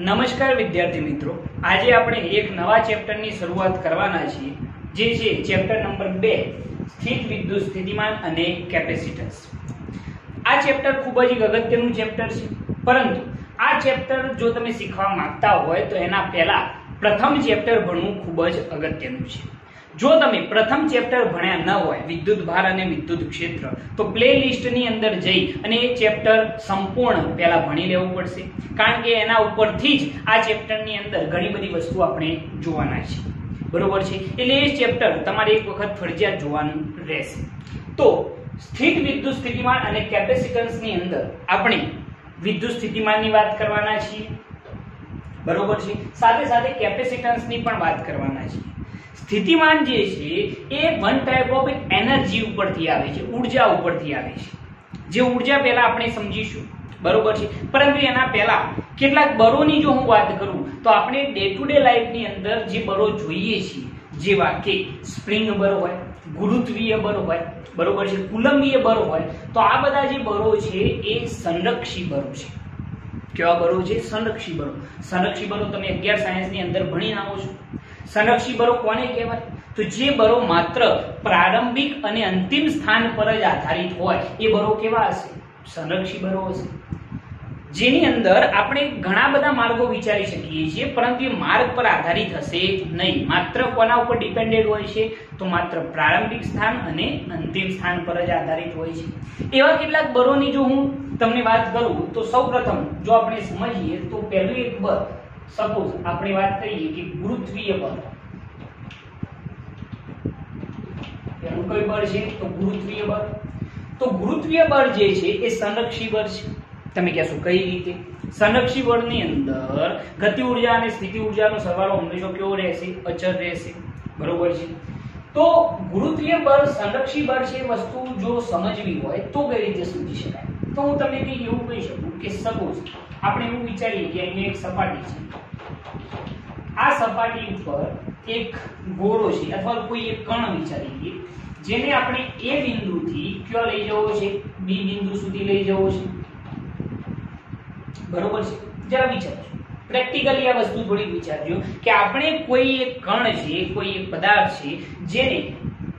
નમસ્કાર વિદ્યાર્થી મિત્રો, આજે આપણે એક નવા ચેપ્ટરની શરૂઆત કરવાના છીએ, જે છે ચેપ્ટર નંબર 2 સ્થિત વિદ્યુત સ્થિતિમાન અને કેપેસિટન્સ. આ ચેપ્ટર ખૂબ જ અગત્યનું ચેપ્ટર છે, પરંતુ આ ચેપ્ટર જો તમે શીખવા માંગતા હોય તો એના પહેલા પ્રથમ ચેપ્ટર ભણવું ખૂબ જ અગત્યનું છે. જો તમે પ્રથમ ચેપ્ટર ભણ્યા ન હોય વિદ્યુત ભાર અને વિદ્યુત ક્ષેત્ર, તો પ્લેલિસ્ટની અંદર જઈ અને એ ચેપ્ટર સંપૂર્ણ પહેલા ભણી લેવું પડશે, કારણ કે એના ઉપરથી જ આ ચેપ્ટરની અંદર ઘણી બધી વસ્તુ આપણે જોવાના છે. બરોબર છે? એટલે એ ચેપ્ટર તમારે એક વખત ફરજિયાત જોવાનું રહેશે. તો સ્થિત વિદ્યુત સ્થિતિમાન અને કેપેસિટન્સની અંદર આપણે વિદ્યુત સ્થિતિમાનની વાત કરવાના છીએ. બરોબર છે? સાથે સાથે કેપેસિટન્સની પણ વાત કરવાના છીએ. સ્થિતિમાન જે છે એ વન ટાઈપ ઓફ એનર્જી ઉપરથી આવે છે, ઉર્જા ઉપરથી આવે છે. જે ઉર્જા પહેલા આપણે સમજીશું. બરોબર છે? પરંતુ એના પહેલા કેટલાક બળોની જો હું વાત કરું તો આપણે ડે ટુ ડે લાઈફની અંદર જે બળો જોઈએ છીએ, જેવા કે સ્પ્રિંગ બળ હોય, ગુરુત્વીય બળ હોય, બરોબર છે, કુલંબીય બળ હોય, તો આ બધા જે બળો છે એ સંરક્ષી બળો છે. કેવા બળો છે? સંરક્ષી બળો. સંરક્ષી બળો તમે 11 સાયન્સની અંદર ભણી આવો છો. સંરક્ષી બળો કોને કહેવાય? તો જે બળો માત્ર પ્રારંભિક અને અંતિમ સ્થાન પર જ આધારિત હોય એ બળો કેવા હશે? સંરક્ષી બળો હશે. જેની અંદર આપણે ઘણા બધા માર્ગો વિચારી શકીએ છીએ, પરંતુ એ માર્ગ પર આધારિત હશે નહીં. માત્ર કોના ઉપર ડિપેન્ડેડ હોય છે? તો માત્ર પ્રારંભિક સ્થાન અને અંતિમ સ્થાન પર જ આધારિત હોય છે. એવા કેટલાક બળોની જો હું તમને વાત કરું તો સૌપ્રથમ જો આપણે સમજીએ તો પહેલું એક બળ, સપોઝ આપણે વાત કરીએ કે ગુરુત્વીય બળ. એનું કયું બળ છે? તો ગુરુત્વીય બળ. તો ગુરુત્વીય બળ જે છે એ સંરક્ષી બળ છે. તમે કહેશો કઈ રીતે? સંરક્ષી બળની અંદર ગતિ ઉર્જા અને સ્થિતિ ઉર્જાનો સરવાળો હંમેશા કેવો રહેશે? અચળ રહેશે. બરોબર છે? તો ગુરુત્વીય બળ સંરક્ષી બળ છે વસ્તુ જો સમજવી હોય તો કઈ રીતે સમજી શકાય? તો હું તમને કંઈક એવું કહી શકું કે સપોઝ આપણે એવું વિચારીએ કે અહીંયા એક સપાટી છે. આ સપાટી ઉપર એક ગોળો છે અથવા કોઈ એક કણ વિચારીએ, જેને આપણે એ બિંદુથી ક્યાં લઈ જવો છે? બી બિંદુ સુધી લઈ જવો છે. બરોબર છે? જરા વિચારજો, પ્રેક્ટિકલી આ વસ્તુ થોડી વિચારજો કે આપણે કોઈ એક કણ છે, કોઈ એક પદાર્થ છે, જેને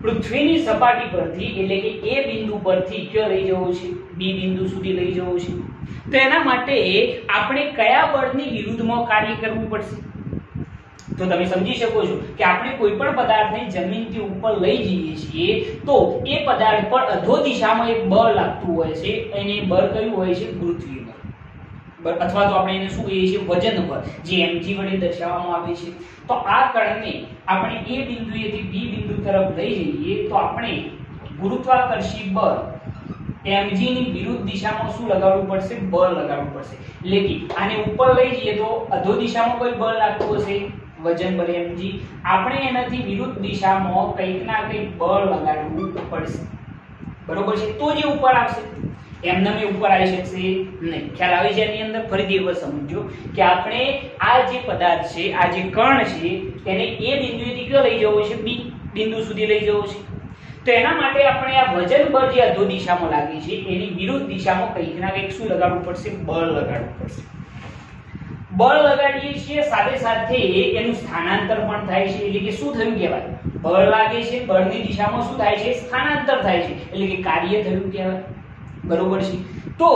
પૃથ્વીની સપાટી પરથી એટલે કે એ બિંદુ પરથી ક્યાં લઈ જવો છે? બી બિંદુ સુધી લઈ જવો છે. તો એના માટે આપણે કયા બળની વિરુદ્ધમાં કાર્ય કરવું પડશે? તો તમે સમજી શકો છો કે આપણે કોઈ પણ પદાર્થને જમીનથી ઉપર લઈ જઈએ છીએ તો એ પદાર્થ પર અધો દિશામાં એક બળ લાગતું હોય છે. એને બળ કયું હોય છે? ગુરુત્વીય બળ, અથવા તો આપણે એને શું કહીએ છીએ? વજન બળ, જે mg વડે દર્શાવવામાં આવે છે. તો આ કણને આપણે એ બિંદુએથી બી બિંદુ તરફ લઈ જઈએ તો આપણે ગુરુત્વાકર્ષી બળ mg ની વિરુદ્ધ દિશામાં શું લગાડવું પડશે? બળ લગાડવું પડશે. એટલે કે આને ઉપર લઈ જઈએ તો અધો દિશામાં કોઈ બળ લાગતું હશે, વજન બળ mg. આપણે એનાથી વિરુદ્ધ દિશામાં કંઈક ના કંઈક બળ લગાડવું પડશે. બરોબર છે? તો જે ઉપર આવશે. એમને ઉપર આવી શકશે નહીં. ખ્યાલ આવી છે એની અંદર? ફરીથી એકવાર સમજો કે આપણે આ જે પદાર્થ છે, આ જે કણ છે, તેને એ બિંદુએથી ક્યાં લઈ જવો છે? બી બિંદુ સુધી લઈ જવો છે. તો એના માટે આપણે આ વજન બળ જે અધો દિશામાં લાગે છે એની વિરુદ્ધ દિશામાં કંઈક ના કંઈક શું લગાડવું પડશે? બળ લગાડવું પડશે. બળ લગાડીએ છીએ, સાથે સાથે એનું સ્થાનાંતર પણ થાય છે. એટલે કે શું થયું કહેવાય? બળ લાગે છે, બળની દિશામાં શું થાય છે? સ્થાનાંતર થાય છે. એટલે કે કાર્ય થયું કહેવાય. બરોબર છે? તો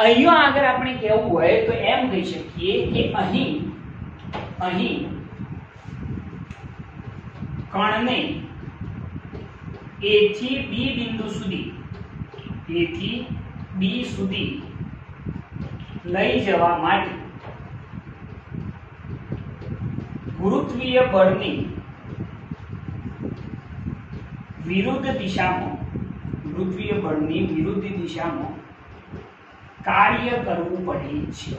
અહીંયા આગળ આપણે કહેવું હોય તો એમ કહી શકીએ કે અહીં કણને A થી B બિંદુ સુધી, A થી B સુધી લઈ જવા માટે ગુરુત્વીય બળની વિરુદ્ધ દિશામાં કાર્ય કરવું પડે છે.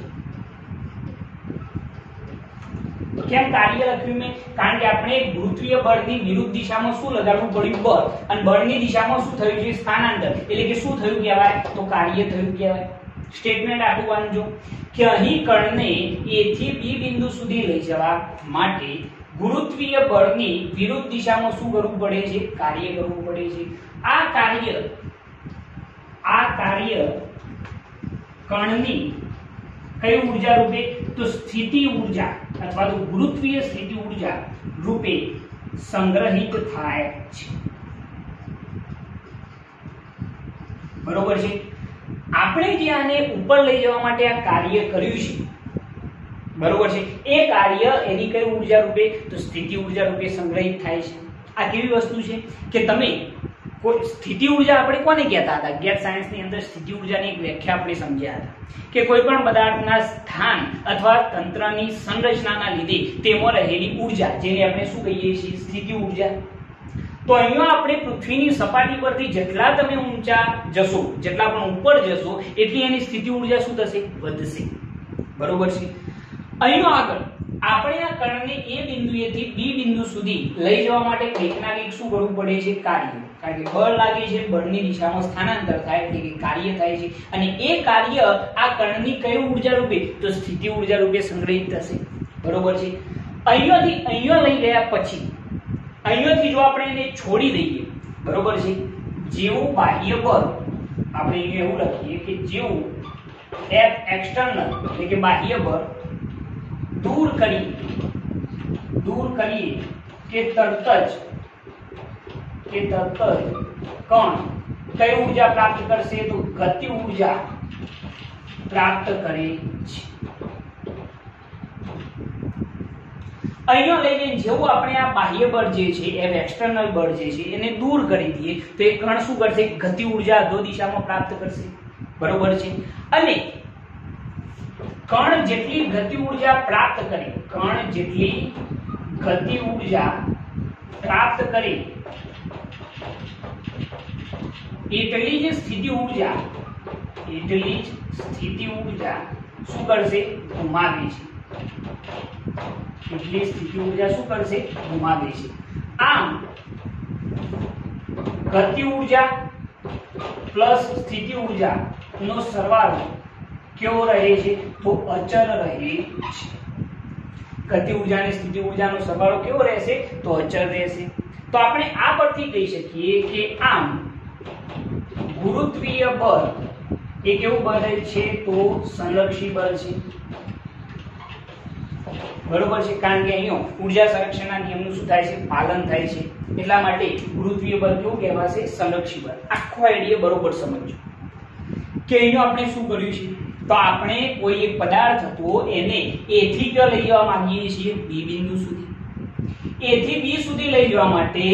તો કેમ કાર્ય લખ્યું મેં? કારણ કે આપણે ગુરુત્વીય બળની વિરુદ્ધ દિશામાં શું લગાડવું પડ્યું? બળ. અને બળની દિશામાં શું થયું છે? સ્થાનાંતર. એટલે કે શું થયું કહેવાય? તો કાર્ય થયું કહેવાય. સ્ટેટમેન્ટ આખું વાંચો કે અહીં કણને A થી B બિંદુ સુધી લઈ જવા માટે ગુરુત્વીય બળની વિરુદ્ધ દિશામાં શું કરવું પડે છે? કાર્ય કરવું પડે છે. આ કાર્ય કણની કઈ ઊર્જા રૂપે? તો તો સ્થિતિ ઊર્જા અથવા તો ગુરુત્વીય સ્થિતિ ઊર્જા રૂપે સંગ્રહિત થાય છે। બરોબર છે। આપણે જે આને ઉપર લઈ જવા માટે આ કાર્ય કર્યું છે, બરોબર છે, એ કાર્ય એની કઈ ઊર્જા રૂપે તો સ્થિતિ ઊર્જા રૂપે સંગ્રહિત થાય છે। આ કેવી વસ્તુ છે કે તમે કોઈ સ્થિતિ ઊર્જા આપણે કોને કહેતા હતા? ગેસ સાયન્સની અંદર સ્થિતિ ઊર્જાની એક વ્યાખ્યા આપણે સમજ્યા હતા કે કોઈ પણ પદાર્થના સ્થાન અથવા તંત્રની સંરચનાના લીધે તેમાં રહેલી ઊર્જા, જેને આપણે શું કહીએ છીએ? સ્થિતિ ઊર્જા। તો અહીંયા આપણે પૃથ્વીની સપાટી પરથી જેટલા તમે ઊંચા જશો, જેટલા પણ ઉપર જશો, એટલી એની સ્થિતિ ઊર્જા શું થશે? વધશે। બરોબર છે। અહીંયા આગળ આપણે આ કણને A બિંદુએથી B બિંદુ સુધી લઈ જવા માટે કંઈક ના કંઈક શું કરવું પડે છે? કાર્ય। કારણ કે બળ લાગે છે, બળની દિશામાં સ્થાનાંતર થાય એટલે કે કાર્ય થાય છે, અને એ કાર્ય આ કણની કઈ ઊર્જા રૂપે તો સ્થિતિ ઊર્જા રૂપે સંગ્રહિત થશે। બરોબર છે। અહીંયાથી અહીંયા લઈ ગયા પછી અહીંયાથી જો આપણે એને છોડી દઈએ, બરોબર છે, જેવું બાહ્ય બળ આપણે અહીંયા એવું લખીએ કે જેવું F એક્સટર્નલ એટલે કે બાહ્ય બળ દૂર કરીએ કે તરત જ કણ કઈ ઊર્જા પ્રાપ્ત કરશે? તો ગતિ ઊર્જા પ્રાપ્ત કરે છે। અહીંયા લઈ જઈને જેવું આપણે આ બાહ્ય બળ જે છે, એ એક્સટર્નલ બળ જે છે, એને દૂર કરી દઈએ તો એ કણ શું કરશે? ગતિ ઊર્જા અધો દિશામાં પ્રાપ્ત કરશે। બરોબર છે। અને કણ જેટલી ગતિ ઊર્જા પ્રાપ્ત કરે, એટલી જ સ્થિતિ ઊર્જા શું કરશે? ગુમાવે છે। એટલી સ્થિતિ ઊર્જા શું કરશે? ગુમાવે છે। આમ ગતિ ઊર્જા પ્લસ સ્થિતિ ઊર્જા નો સરવાળો કેવો રહે છે? તો અચળ રહે છે। ગતિ ઊર્જા અને સ્થિતિ ઊર્જાનો સરવાળો કેવો રહેશે? તો અચળ રહેશે। તો આપણે આ પરથી કહી શકીએ કે આમ ગુરુત્વીય બળ એ કેવું બળ છે? તો સંરક્ષી બળ છે। બરોબર છે। કારણ કે અહીંયા ઊર્જા સંરક્ષણના નિયમનું શું થાય છે? પાલન થાય છે। એટલા માટે ગુરુત્વીય બળ કેવું કહેવાશે? સંરક્ષી બળ। આખો આઈડિયા બરોબર સમજો કે અહીંયા આપણે શું કર્યું છે? તો આપણે કોઈ એક પદાર્થ હતો એને A થી ક્યાં લઈ જવા માંગીએ છીએ? B બિંદુ સુધી। A થી B સુધી લઈ જવા માટે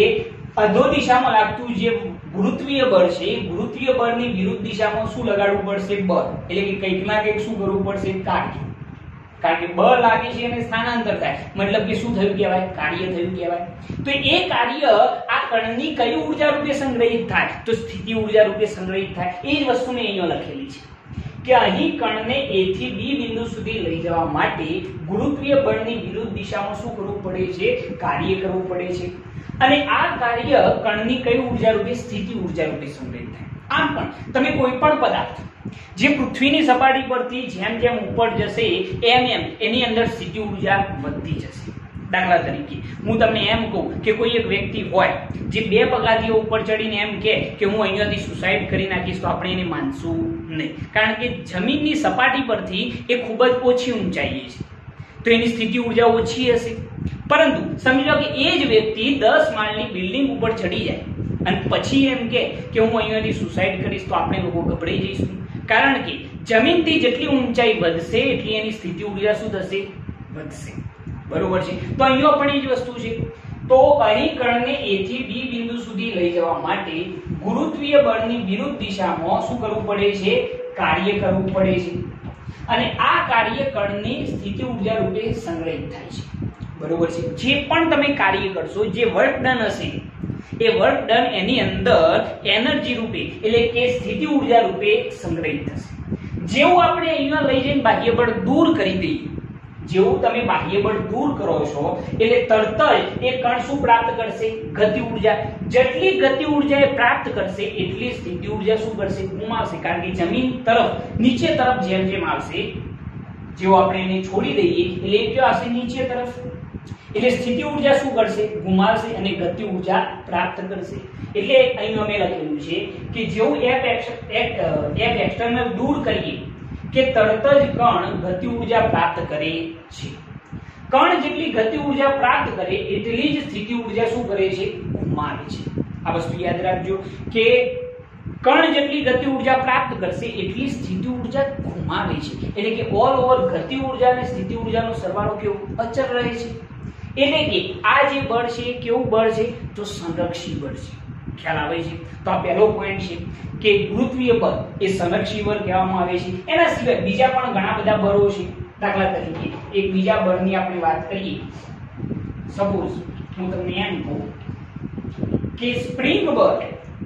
અધો દિશામાં લાગતું જે ગુરુત્વીય બળ છે, ગુરુત્વીય બળની વિરુદ્ધ દિશામાં શું લગાડવું પડશે? બળ। એટલે કે કંઈક ના કંઈક શું કરવું પડશે? કાર્ય। કારણ કે બળ લાગે છે અને સ્થાનાંતર થાય, મતલબ કે શું થયું કહેવાય? કાર્ય થયું કહેવાય। તો એ કાર્ય આ કણની કઈ ઊર્જા રૂપે સંગ્રહિત થાય? તો સ્થિતિ ઊર્જા રૂપે સંગ્રહિત થાય। એ જ વસ્તુ મેં અહીંયા લખેલી છે કે અહીં કણને A થી B બિંદુ સુધી લઈ જવા માટે ગુરુત્વીય બળની વિરુદ્ધ દિશામાં શું કરવું પડે છે? કાર્ય કરવું પડે છે। અને આ કાર્ય કણની કઈ ઊર્જા રૂપે? સ્થિતિ ઊર્જા રૂપે સંગ્રહિત થાય। આમ પણ તમે કોઈ પણ પદાર્થ જે પૃથ્વીની સપાટી પરથી જેમ જેમ ઉપર જશે એમ એની અંદર સ્થિતિ ઊર્જા વધતી જશે। દાખલા તરીકે હું તમને એમ કહું કે કોઈ એક વ્યક્તિ હોય જે 2 પગથિયા ઉપર ચડીને એમ કે હું અહીંયાથી સુસાઇડ કરી નાખીશ, તો આપણે એને માનશું નહીં। કારણ કે જમીનની સપાટી પરથી એ ખૂબ જ ઓછી ઊંચાઈએ છે, તો એની સ્થિતિ ઊર્જા ઓછી હશે। પરંતુ સમજી લો કે એ જ વ્યક્તિ 10 માળની બિલ્ડિંગ ઉપર ચડી જાય અને પછી એમ કે હું અહીંયાથી સુસાઇડ કરીશ, તો આપણે લોકો ગભરાઈ જઈશું। કારણ કે જમીનથી જેટલી ઊંચાઈ વધશે એટલી એની સ્થિતિ ઊર્જા શું થશે? વધશે। બરોબર છે। તો અહીંયા પણ એ જ વસ્તુ છે। તો અહીં કણને A થી B બિંદુ સુધી લઈ જવા માટે ગુરુત્વીય બળની વિરુદ્ધ દિશામાં શું કરવું પડે છે? કાર્ય કરવું પડે છે। અને આ કાર્ય કણની સ્થિતિ ઊર્જા રૂપે સંગ્રહિત થાય છે। બરોબર છે। જે પણ તમે કાર્ય કરશો, જે વર્ક ડન હશે, એ વર્ક ડન એની અંદર એનર્જી રૂપે એટલે કે સ્થિતિ ઊર્જા રૂપે સંગ્રહિત થશે। જેવું આપણે અહીંયા લઈ જઈને બાહ્ય બળ દૂર કરી દઈએ, જેવું તમે બાહ્ય બળ દૂર કરો છો એટલે તરત જ એ કણ શું પ્રાપ્ત કરશે? ગતિ ઊર્જા। જેટલી ગતિ ઊર્જા એ પ્રાપ્ત કરશે એટલી સ્થિતિ ઊર્જા શું કરશે? ગુમાવશે। કારણ કે જમીન તરફ નીચે તરફ જેમ જેમ આવશે, જેવો આપણે એને છોડી દઈએ એટલે એ ક્યાં આવશે? નીચે તરફ। એટલે સ્થિતિ ઊર્જા શું કરશે? ગુમાવશે અને ગતિ ઊર્જા પ્રાપ્ત કરશે। એટલે અહીં અમે લખેલું છે કે જેવું F એક્સટર્નલ દૂર કરીએ કે તરત જ કણ ગતિ ઉર્જા પ્રાપ્ત કરે છે. કણ જેટલી ગતિ ઉર્જા પ્રાપ્ત કરે એટલી જ સ્થિતિ ઉર્જા શું કરે છે? ગુમાવે છે. આ વસ્તુ યાદ રાખજો કે કણ જેટલી ગતિ ઉર્જા પ્રાપ્ત કરશે એટલી સ્થિતિ ઉર્જા ગુમાવે છે. એટલે કે ઓલ ઓવર ગતિ ઉર્જા અને સ્થિતિ ઉર્જાનો સરવાળો કેવો? અચળ રહે છે. એટલે કે આ જે બળ છે કેવું બળ છે? તો સંરક્ષી બળ છે. ખ્યાલ આવે છે? તો આ પહેલો પોઈન્ટ છે કે ગુરુત્વીય બળ એ સંરક્ષી બળ કહેવામાં આવે છે. એના સિવાય બીજા પણ ઘણા બધા બળો છે. દાખલા તરીકે એક બીજા બળની આપણે વાત કરીએ. સપોઝ હું તમને એમ કહું કે સ્પ્રિંગ બળ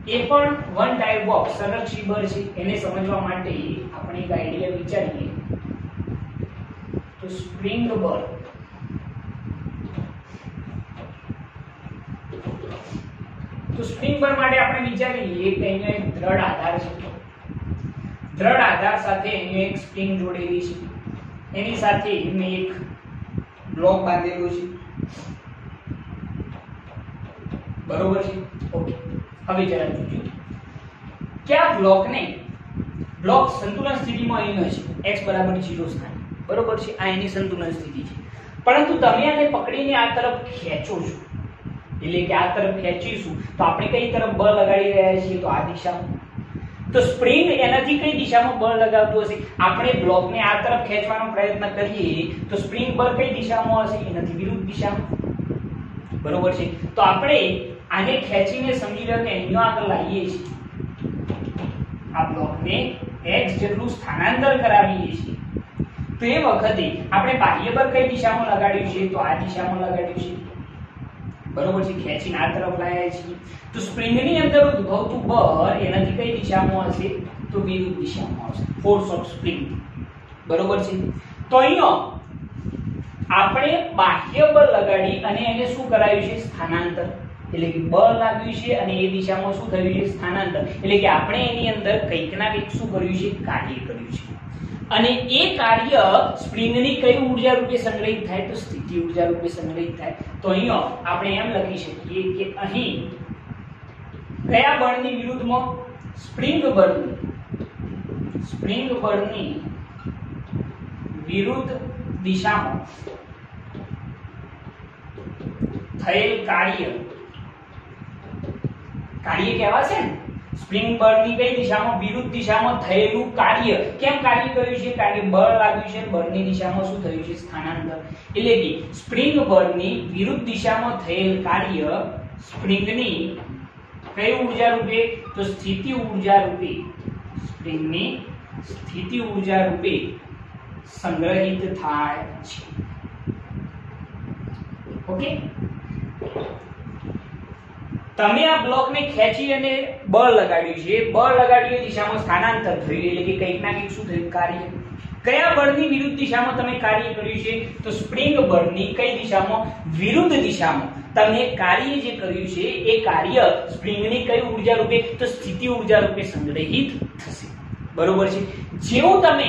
એ પણ વન ટાઈપ ઓફ સંરક્ષી બળ છે. એને સમજવા માટે આપણે એક આઈડિયા વિચારીએ. તો સ્પ્રિંગ બળ માટે આપણે વિચારીએ કે અહીંયા એક દ્રઢ આધાર છે. દ્રઢ આધાર સાથે અહીંયા એક સ્પ્રિંગ જોડેલી છે. એની સાથે મેં એક બ્લોક બાંધેલો છે. બરોબર છે? ઓકે, હવે જરા જોજો કે આ બ્લોક સંતુલન સ્થિતિમાં અહીં છે x બરાબર 0 સ્થાને. બરોબર છે? આ એની સંતુલન સ્થિતિ છે. પરંતુ તમે આને પકડીને આ તરફ ખેંચો છો, એટલે કે આ તરફ ખેંચીશું તો આપણે કઈ તરફ બળ લગાડી રહ્યા છીએ? તો આ દિશામાં. તો સ્પ્રિંગ એનાથી કઈ દિશામાં બળ લગાવતું હશે? આપણે બ્લોકને આ તરફ ખેંચવાનો પ્રયત્ન કરીએ તો સ્પ્રિંગ બળ કઈ દિશામાં હશે? એનાથી વિરુદ્ધ દિશામાં. બરોબર છે? તો આપણે આને ખેંચીને સમજી લો કે અહીંયા આગળ લાવીએ છીએ. આ બ્લોકને x જેટલું સ્થાનાંતર કરાવીએ છીએ. તો એ વખતે આપણે બાહ્ય બળ કઈ દિશામાં લગાડ્યું છે? તો આ દિશામાં લગાડ્યું છે. બરોબર છે? ખેંચીને આ તરફ લાવ્યા છીએ. તો સ્પ્રિંગની અંદર ઉદ્ભવતું બળ એનાથી કઈ દિશામાં હશે? તો વિરુદ્ધ દિશામાં હશે. Force of spring. બરોબર છે? તો અહીંયા આપણે બાહ્ય બળ લગાડી અને એને શું કરાયું છે? સ્થાનાંતર. એટલે કે બળ લાગ્યું છે અને એ દિશામાં શું થયું છે? સ્થાનાંતર. એટલે કે આપણે એની અંદર કંઈક ના કંઈક શું કર્યું છે? કાર્ય કર્યું છે. અને એ કાર્ય સ્પ્રિંગની કઈ ઉર્જા રૂપે સંગ્રહિત થાય? તો સ્થિતિ ઉર્જા રૂપે સંગ્રહિત થાય. તો અહીંયા આપણે એમ લખી શકીએ કે અહીં કયા બળની વિરુદ્ધમાં? સ્પ્રિંગ બળની વિરુદ્ધ દિશામાં થયેલ કાર્ય કહેવાશે ને. સ્પ્રિંગ બળની કઈ દિશામાં? વિરુદ્ધ દિશામાં થયેલું કાર્ય. કેમ કાર્ય કર્યું છે? કારણ કે બળ લાગ્યું છે, બળની દિશામાં શું થયું છે? સ્થાનાંતર. એટલે કે સ્પ્રિંગ બળની વિરુદ્ધ દિશામાં થયેલ કાર્ય સ્પ્રિંગની કઈ ઉર્જા રૂપે? તો સ્થિતિ ઉર્જા રૂપે. સ્પ્રિંગની સ્થિતિ ઉર્જા રૂપે સંગ્રહિત થાય છે. ઓકે, તમે આ બ્લોકને ખેંચી અને બળ લગાડ્યું છે. બળ લગાડ્યું એ દિશામાં સ્થાનાંતર થયું. એટલે કે કંઈક ના કંઈક શું થયું? કાર્ય. કયા બળની વિરુદ્ધ દિશામાં તમે કાર્ય કર્યું છે? તો સ્પ્રિંગ બળની કઈ દિશામાં? વિરુદ્ધ દિશામાં. તમે કાર્ય જે કર્યું છે એ કાર્ય સ્પ્રિંગની કઈ ઉર્જા રૂપે? તો સ્થિતિ ઉર્જા રૂપે સંગ્રહિત થશે. બરોબર છે? જેવું તમે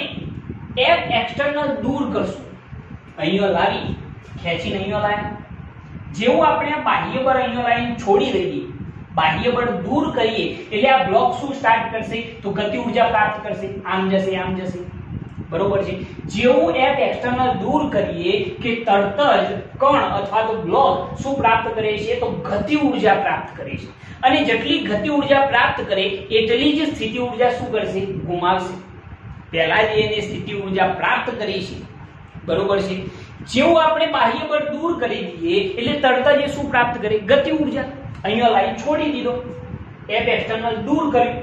F એક્સટર્નલ દૂર કરશો, અહીંયા લાવી ખેંચીને અહીંયા લાવ્યા, જેવું આપણે આ બાહ્ય બળ અહીંયા લાવીને છોડી દઈએ, બાહ્ય બળ દૂર કરીએ એટલે આ બ્લોક શું સ્ટાર્ટ કરશે? તો ગતિ ઉર્જા પ્રાપ્ત કરશે. આમ જશે, આમ જશે. બરોબર છે? જેવું F એક્સટર્નલ દૂર કરીએ કે તરત જ કણ અથવા તો બ્લોક શું પ્રાપ્ત કરે છે? તો ગતિ ઉર્જા પ્રાપ્ત કરે છે. અને જેટલી ગતિ ઉર્જા પ્રાપ્ત કરે એટલી જ સ્થિતિ ઉર્જા શું કરશે? ગુમાવશે. પહેલા જ એને સ્થિતિ ઉર્જા પ્રાપ્ત કરી છે. બરોબર છે? જેવું આપણે બાહ્ય બળ દૂર કરી દઈએ એટલે તરત જ શું પ્રાપ્ત કરે? ગતિ ઉર્જા. અહીંયા લાઈન છોડી દીધો, F એક્સટર્નલ દૂર કર્યું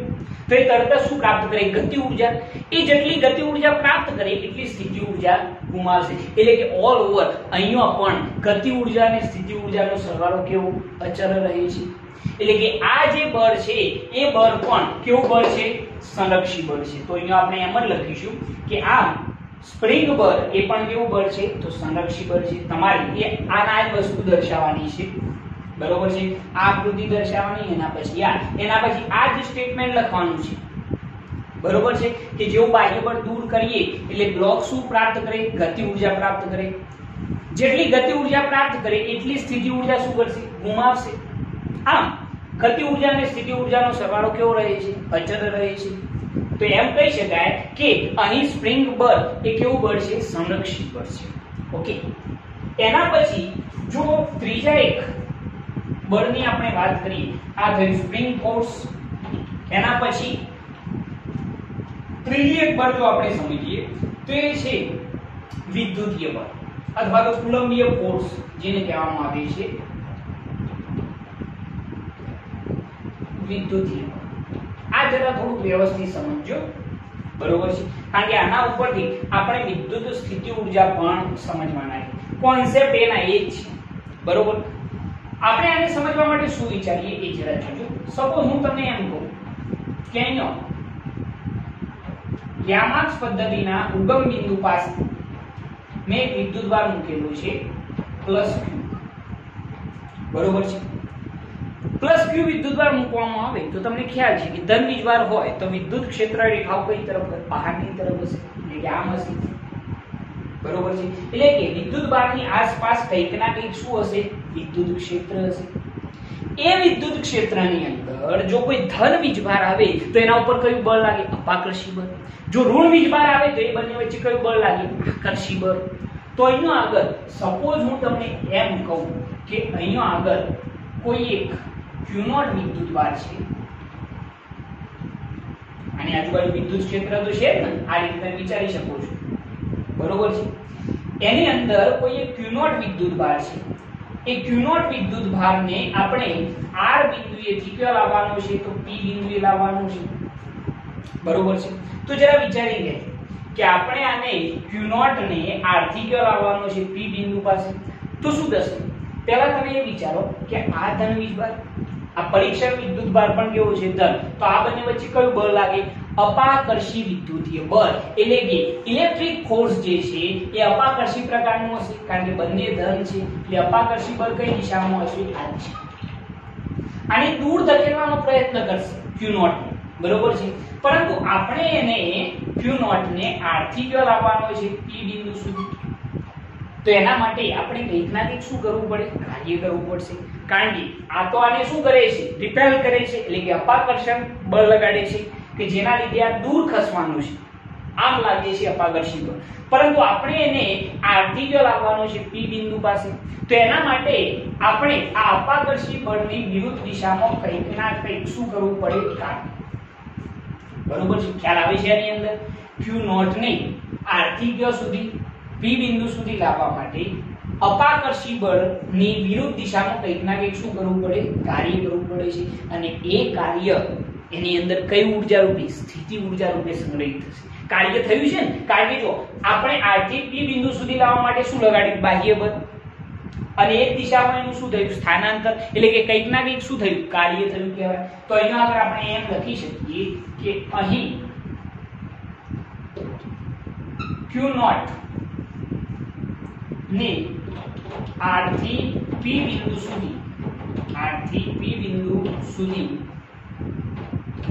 તો એ તરત શું પ્રાપ્ત કરે? ગતિ ઉર્જા. એ જેટલી ગતિ ઉર્જા પ્રાપ્ત કરે એટલી સ્થિતિ ઉર્જા ગુમાવશે. એટલે કે ઓલ ઓવર અહીંયા પણ ગતિ ઉર્જા અને સ્થિતિ ઉર્જાનો સરવાળો કેવો? અચળ રહે છે. એટલે કે આ જે બળ છે એ બળ પણ કેવું બળ છે? સંરક્ષી બળ છે. તો અહીંયા આપણે એમ જ લખીશું કે આ સ્પ્રિંગ બળ એ પણ કેવું બળ છે? તો સંરક્ષી બળ છે. તમારે એ આના જ વસ્તુ દર્શાવવાની છે. બરોબર છે? આ આકૃતિ દર્શાવવાની, એના પછી આ જ સ્ટેટમેન્ટ લખવાનું છે. બરોબર છે? કે જેવું બાહ્ય બળ દૂર કરીએ એટલે બ્લોક શું પ્રાપ્ત કરે? ગતિ ઉર્જા પ્રાપ્ત કરે. જેટલી ગતિ ઉર્જા પ્રાપ્ત કરે એટલી સ્થિતિ ઉર્જા શું કરશે? ગુમાવશે. આમ ગતિ ઉર્જા અને સ્થિતિ ઉર્જાનો સરવાળો કેવો રહે છે? અચળ રહે છે. તો એમ કહી શકાય કે અહીં સ્પ્રિંગ બળ એ કેવું બળ છે? સંરક્ષિત બળ છે. ઓકે, એના પછી જો ત્રીજા એક બળની આપણે વાત કરીએ, આ થયું સ્પ્રિંગ ફોર્સ. એના પછી ત્રીજી એક બળ જો આપણે સમજીએ તો એ છે વિદ્યુતીય બળ અથવા તો કુલંબીય ફોર્સ, જેને કહેવામાં આવે છે વિદ્યુતીય બળ. આ જરા થોડું વ્યવસ્થિત સમજો, બરોબર છે? કારણ કે આના ઉપરથી આપણે વિદ્યુત સ્થિતિ ઊર્જા પણ સમજવાના છે. કોન્સેપ્ટ એના એ જ છે, બરોબર? આપણે આને સમજવા માટે શું વિચારીએ એ જરા જોજો. સપોઝ હું તમને એમ કહું કે અહીંયા યામાક્સ પદ્ધતિના ઉગમ બિંદુ પાસે મેં એક વિદ્યુતભાર મૂકેલો છે પ્લસ q, બરોબર છે? પ્લસ q વિદ્યુતભાર મૂકવામાં આવે તો તમને ખ્યાલ છે કે ધન વીજભાર હોય તો વિદ્યુત ક્ષેત્ર રેખાઓ કઈ તરફ? બહારની તરફ હશે, એટલે કે આમ હશે, બરોબર છે? એટલે કે વિદ્યુતભારની આસપાસ કંઈક ના કંઈક શું હશે? વિદ્યુત ક્ષેત્ર હશે. એ વિદ્યુત ક્ષેત્રની અંદર જો કોઈ ધન વીજભાર આવે તો એના ઉપર કયું બળ લાગે? અપાકર્ષી બળ. જો ઋણ વીજભાર આવે તો એ બંને વચ્ચે કયું બળ લાગે? આકર્ષી બળ. તો અહીંયા આગળ સપોઝ હું તમને એમ કહું કે અહીંયા આગળ કોઈ એક q0 વિદ્યુતભાર છે, આની આજુબાજુ વિદ્યુત ક્ષેત્ર તો છે ને, આ રીતે તમે વિચારી શકો છો, બરોબર છે? એની અંદર કોઈ એક q0 વિદ્યુતભાર છે. એ q0 વિદ્યુતભારને આપણે r બિંદુએથી ક્યાં લાવવાનો છે? તો p બિંદુએ લાવવાનો છે, બરોબર છે? તો જરા વિચારી લે કે આપણે આને q0 ને r થી ક્યાં લાવવાનો છે? p બિંદુ પાસે. તો શું થશે? પહેલા તમે એ વિચારો કે આ ધન વીજભાર, આ પરીક્ષણ વિદ્યુતભાર પણ કેવો છે? ધન. તો આ બંને વચ્ચે કયું બળ લાગે? અપાકર્ષી વિદ્યુતીય બળ. એટલે કે ઇલેક્ટ્રિક ફોર્સ જે છે એ અપાકર્ષી પ્રકારનું હશે, કારણ કે બંને ધન છે, એટલે અપાકર્ષી બળ કઈ દિશામાં હશે? આ દિશામાં. આને દૂર ધકેલવાનો પ્રયત્ન કરશે q0, બરોબર છે? પરંતુ આપણે એને q0 ને r થી ક્યાં લાવવાનો છે? p બિંદુ સુધી. તો એના માટે આપણે કંઈક ના કંઈક શું કરવું પડે? કાર્ય કરવું પડશે. કારણ કે આ તો આને શું કરે છે? રિપેલ કરે છે, એટલે કે અપાકર્ષણ બળ લગાડે છે કે જેના લીધે આ દૂર ખસવાનું છે, આમ લાગે છે અપાકર્ષી બળ. પરંતુ આપણે એને r થી ક્યાં લાવવાનો છે? p બિંદુ પાસે. તો એના માટે આપણે આ અપાકર્ષી બળની વિરુદ્ધ દિશામાં કંઈક ના કંઈક શું કરવું પડે? કાર્ય. બરોબર છે? ખ્યાલ આવે છે આની અંદર? q0 ને r થી ક્યાં સુધી? p બિંદુ સુધી લાવવા માટે અપાકર્ષી બળની વિરુદ્ધ દિશામાં કંઈક ના કંઈક શું કરવું પડે? કાર્ય કરવું પડે છે. અને એ કાર્ય એની અંદર કઈ ઊર્જા રૂપે? સ્થિતિ ઊર્જા રૂપે સંગ્રહિત થશે. કાર્ય થયું છે ને? કારણ કે જો આપણે r થી p બિંદુ સુધી લાવવા માટે શું લગાડ્યું? બાહ્ય બળ. અને એક દિશામાં એનું શું થયું? સ્થાનાંતર. એટલે કે કંઈક ના કંઈક શું થયું? કાર્ય થયું કહેવાય. તો અહીંયા આગળ આપણે એમ લખી શકીએ કે અહીં q0 ને r થી p બિંદુ સુધી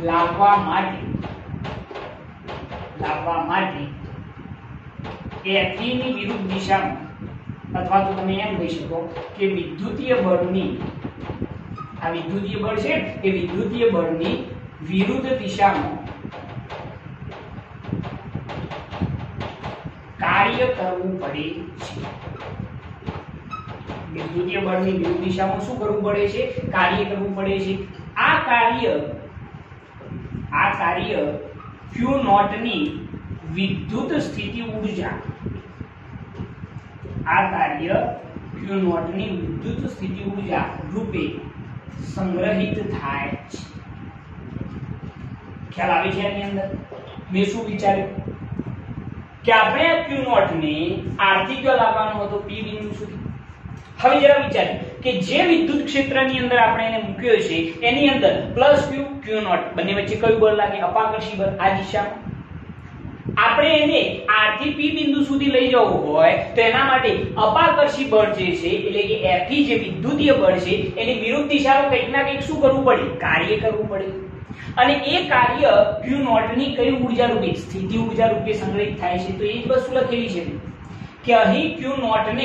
લાવવા માટે થી ની વિરુદ્ધ દિશામાં, અથવા તો તમે એમ કહી શકો કે વિદ્યુતીય બળની, આ વિદ્યુતીય બળ છે એ વિદ્યુતીય બળની વિરુદ્ધ દિશામાં કાર્ય કરવું પડે છે. વિદ્યુતીય બળની વિરુદ્ધ દિશામાં શું કરવું પડે છે? કાર્ય કરવું પડે છે. આ કાર્ય q0 ની વિદ્યુત સ્થિતિ ઊર્જા, રૂપે સંગ્રહિત થાય છે. ખ્યાલ આવે છે આની અંદર? મેં શું વિચાર્યું કે આપણે આ q0 ને r થી ક્યાં લાવવાનો હતો? p બિંદુ સુધી. હવે જરા વિચારીએ કે જે વિદ્યુત ક્ષેત્રની અંદર આપણે એને મૂક્યો છે એની અંદર પ્લસ q, q0 બંને વચ્ચે કયું બળ લાગે? અપાકર્ષી બળ. આ દિશામાં આપણે એને r થી p બિંદુ સુધી લઈ જવું હોય તો એના માટે અપાકર્ષી બળ જે છે, એટલે કે Fe જે વિદ્યુતીય બળ છે એની વિરુદ્ધ દિશામાં કંઈક ના કંઈક શું કરવું પડે? કાર્ય કરવું પડે. અને એ કાર્ય q0 ની કઈ ઊર્જા રૂપે? સ્થિતિ ઊર્જા રૂપે સંગ્રહિત થાય છે. તો એ જ વસ્તુ લખેલી છે કે અહીં q0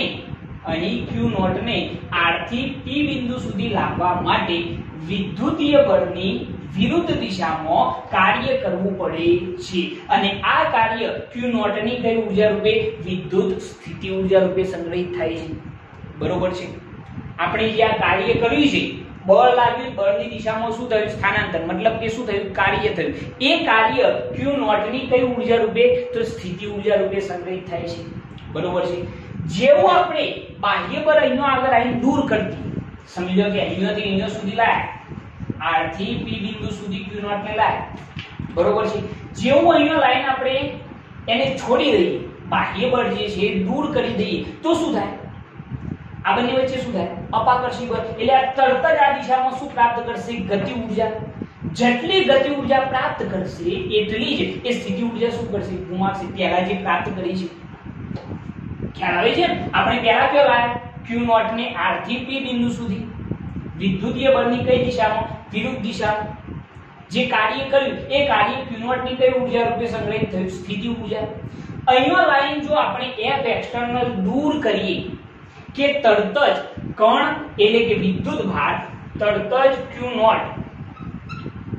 ને r થી p બિંદુ સુધી લાવવા માટે વિદ્યુતીય બળની વિરુદ્ધ દિશામાં કાર્ય કરવું પડે છે અને આ કાર્ય Q0 ની કઈ ઊર્જા રૂપે વિદ્યુત સ્થિતિ ઊર્જા રૂપે સંગ્રહિત થાય છે બરોબર છે આપણે જે આ કાર્ય કર્યું છે બળ લાગ્યું બળની દિશામાં શું થયું સ્થાનાંતર મતલબ કે શું થયું કાર્ય થયું એ કાર્ય Q0 ની કઈ ઊર્જા રૂપે તો સ્થિતિ ઊર્જા રૂપે સંગ્રહિત થાય છે બરોબર છે જેવું આપણે બાહ્ય બળ અહીંનો આગળ આવીને દૂર કરતી સમજો કે અહીંયાથી અહીંયા સુધી લાયા R થી P બિંદુ સુધી Q0 ને લાયા બરોબર છે જેવું અહીંયા લાઈન આપણે એને છોડી દઈએ બાહ્ય બળ જે છે દૂર કરી દઈએ તો શું થાય આ બંને વચ્ચે શું થાય અપાકર્ષી બળ એટલે આ તરત જ આ દિશામાં શું પ્રાપ્ત કરશે ગતિ ઊર્જા જેટલી ગતિ ઊર્જા પ્રાપ્ત કરશે એટલી જ એ સ્થિતિ ઊર્જા શું કરશે ગુમાવશે પહેલા જે પ્રાપ્ત કરી છે ખ્યાલ આવે છે આપણે પહેલા કયો લાયા Q0 ને R થી P બિંદુ સુધી વિદ્યુતીય બળની કઈ દિશામાં વિરુદ્ધ દિશામાં જે કાર્ય કર્યું એ કાર્ય Q0 ની કઈ ઊર્જા રૂપે સંગ્રહિત થયું સ્થિતિ ઊર્જા અહીંયા લાઈન જો આપણે F એક્સટર્નલ દૂર કરીએ કે તરત જ કણ એટલે કે વિદ્યુત ભાર તરત જ Q0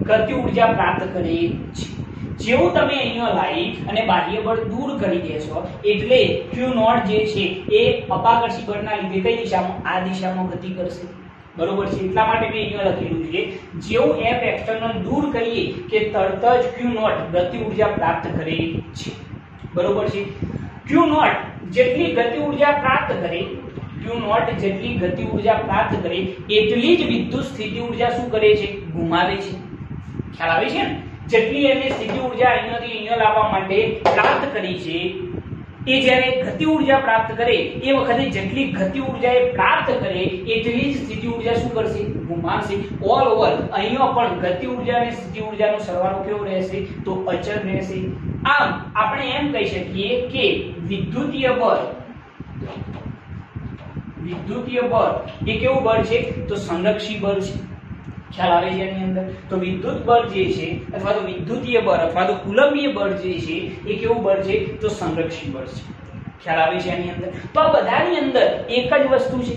ગતિ ઊર્જા પ્રાપ્ત કરે છે જેવું તમે અહીંયા લાવી અને બાહ્ય બળ દૂર કરી દેશો એટલે Q0 જે છે એ અપાકર્ષી બળના લીધે કઈ દિશામાં આ દિશામાં ગતિ કરશે બરોબર છે એટલા માટે મેં અહીંયા લખેલું છે જેવું F એક્સટર્નલ દૂર કરીએ કે તરત જ Q0 ગતિ ઊર્જા પ્રાપ્ત કરે છે બરોબર છે Q0 જેટલી ગતિ ઊર્જા પ્રાપ્ત કરે Q0 જેટલી ગતિ ઊર્જા પ્રાપ્ત કરે એટલી જ વિદ્યુત સ્થિતિ ઊર્જા શું કરે છે ગુમાવે છે ખ્યાલ આવે છે ને જેટલી એને સ્થિતિ ઊર્જા અહીંયાથી અહીંયા લાવવા માટે પ્રાપ્ત કરી છે એ જ્યારે ગતિ ઊર્જા પ્રાપ્ત કરે એ વખતે જેટલી ગતિ ઊર્જા એ પ્રાપ્ત કરે એટલી જ સ્થિતિ ઊર્જા શું કરશે ગુમાવશે ઓલ ઓવર અહીંયા પણ ગતિ ઊર્જા અને સ્થિતિ ઊર્જાનો સરવાળો કેવો રહેશે તો અચળ રહેશે આમ આપણે એમ કહી શકીએ કે વિદ્યુતીય બળ એ કેવું બળ છે તો સંરક્ષી બળ છે ખ્યાલ આવે છે એની અંદર તો વિદ્યુત બળ જે છે અથવા તો વિદ્યુતીય બળ અથવા તો કુલંબીય બળ જે છે એ કેવું બળ છે તો સંરક્ષી બળ છે ખ્યાલ આવે છે એની અંદર તો આ બધાની અંદર એક જ વસ્તુ છે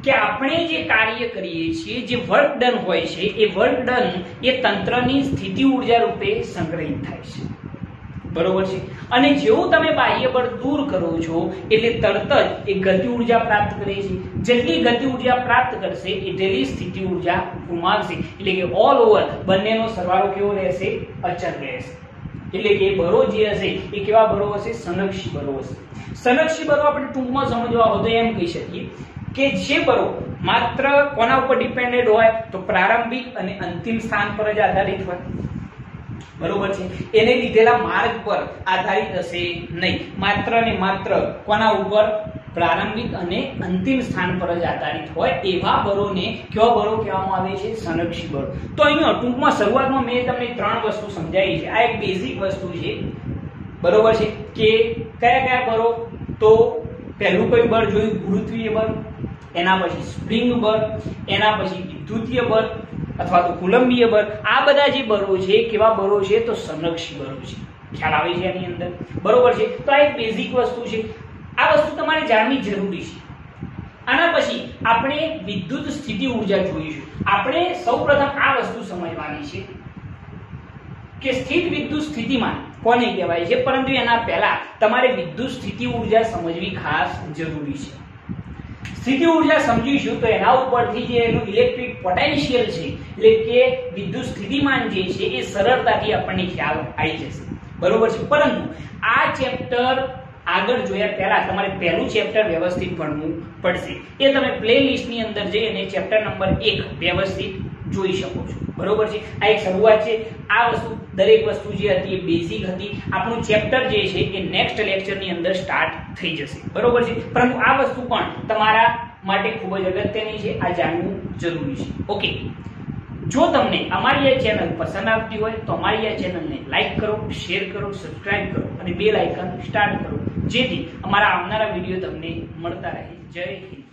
કે આપણે જે કાર્ય કરીએ છીએ જે વર્ક ડન હોય છે એ વર્ક ડન એ તંત્રની સ્થિતિ ઊર્જા રૂપે સંગ્રહિત થાય છે બરોબર છે અને જેવું તમે બાહ્ય બળ દૂર કરો છો એટલે તરત જ એ ગતિ ઊર્જા પ્રાપ્ત કરે છે જેટલી ગતિ ઊર્જા પ્રાપ્ત કરશે એટલી સ્થિતિ ઊર્જા ગુમાવશે એટલે કે ઓલ ઓવર બંનેનો સરવાળો કેવો રહેશે અચળ રહેશે એટલે કે બળો જે હશે એ કેવા બળો હશે સંરક્ષી બળો હશે સંરક્ષી બળો આપણે ટૂંકમાં સમજવા હોય તો એમ કહી શકીએ કે જે બળો માત્ર કોના ઉપર ડિપેન્ડેડ હોય તો પ્રારંભિક અને અંતિમ સ્થાન પર જ આધારિત હોય બરોબર છે એને લીધેલા માર્ગ પર આધારિત હશે નહીં માત્ર ને માત્ર કોના ઉપર પ્રારંભિક અને અંતિમ સ્થાન પર જ આધારિત હોય એવા બળોને કેવા બળો કહેવામાં આવે છે સંરક્ષી બળો તો અહીંયા ટૂંકમાં શરૂઆતમાં મેં તમને ત્રણ વસ્તુ સમજાવી છે આ એક બેઝિક વસ્તુ છે બરોબર છે કે કયા કયા બળો તો પહેલું કયું બળ જોયું ગુરુત્વીય બળ એના પછી સ્પ્રિંગ બળ એના પછી વિદ્યુતીય બળ અથવા તો કુલંબીય બળ આ બધા જે બળો છે કેવા બળો છે તો સંરક્ષી બળો છે ખ્યાલ આવે છે એની અંદર બરોબર છે તો આ એક બેઝિક વસ્તુ છે આ વસ્તુ તમારે જાણવી જરૂરી છે આના પછી આપણે વિદ્યુત સ્થિતિ ઊર્જા જોઈશું આપણે સૌપ્રથમ આ વસ્તુ સમજવાની છે કે સ્થિત વિદ્યુત સ્થિતિમાન કોને કહેવાય છે પરંતુ એના પહેલા તમારે વિદ્યુત સ્થિતિ ઊર્જા સમજવી ખાસ જરૂરી છે સ્થિતિ ઊર્જા સમજીશું તો એના ઉપરથી જે એનું ઇલેક્ટ્રિક પોટેન્શિયલ છે એટલે કે વિદ્યુત સ્થિતિમાન જે છે એ સરળતાથી આપણને ખ્યાલ આવી જશે બરોબર છે પરંતુ આ ચેપ્ટર આગળ જોયા પહેલા તમારે પહેલું ચેપ્ટર વ્યવસ્થિત ભણવું પડશે એ તમે પ્લેલિસ્ટની અંદર જઈ અને ચેપ્ટર નંબર 1 વ્યવસ્થિત જોઈ શકો છો બરોબર છે આ એક શરૂઆત છે આ વસ્તુ દરેક વસ્તુ જે હતી એ બેઝિક હતી આપણું ચેપ્ટર જે છે એ નેક્સ્ટ લેક્ચરની અંદર સ્ટાર્ટ થઈ જશે બરોબર છે પરંતુ આ વસ્તુ પણ તમારા માટે ખૂબ જ અગત્યની છે આ જાણવું જરૂરી છે ઓકે જો તમને અમારી આ ચેનલ પસંદ આવતી હોય તો અમારી આ ચેનલને લાઈક કરો શેર કરો સબસ્ક્રાઇબ કરો અને બેલ આઇકન સ્ટાર્ટ કરો જેથી અમારા આવનારા વિડીયો તમને મળતા રહે જય હિન્દ